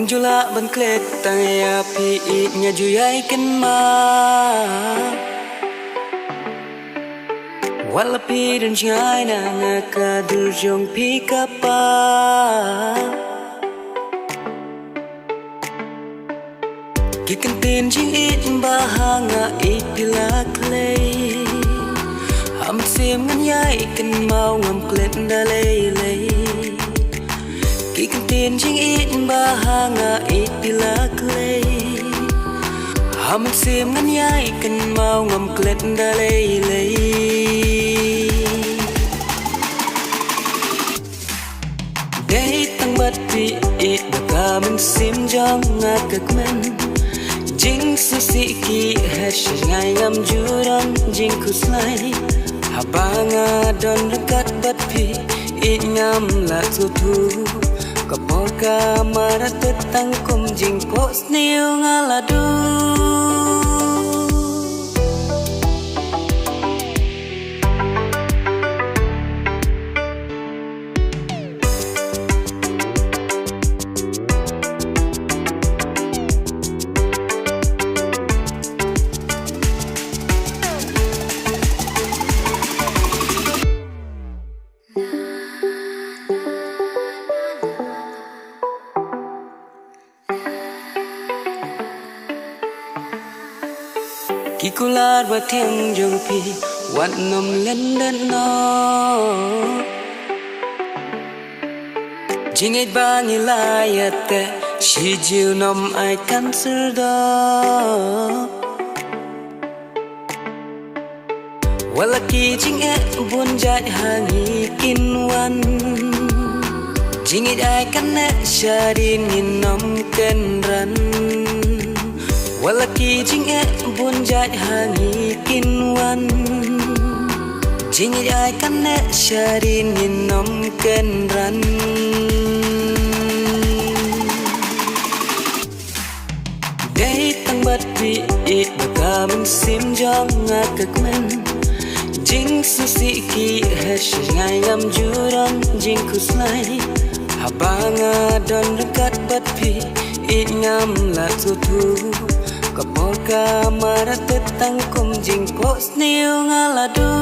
ngam jula ban klet tang ya pi nya juyai kan ma wala pi dan ngai na ka dur jong pi kapa ki kan tin jing it bahanga ipila klei ham sim ngan yai kan mau ngam klet da lei lei ki kan tin jing it bahanga ipila klei ham sim ngan yai kan mau ngam klet da lei lei dei tang bat pi it baka min sim jong ngakak men jing susi ki hash ngai ngam jurang jing kuslai habanga don rekat bat pi it ngam la tu tu kapoka marat tetang kum jing pos niu ngaladu ki kular ba theng jong pi wat nom len len no jing it ba ni la yate shi jiu nom ai kan sir do wala ki jing e bun jai hangi kin wan jing it ai kan ne sharin ni nom ken ran wala ki jing e bun jai hangi kin wan jing it ai kan ne sharin ni nom ken ran dei tang bat pi it baka min sim jong ngakak men jing susi ki hash ngai ngam jurang jing kuslai habanga don rekat bat pi it ngam la tu tu kapoka marat tetang kum jing pos niu ngaladu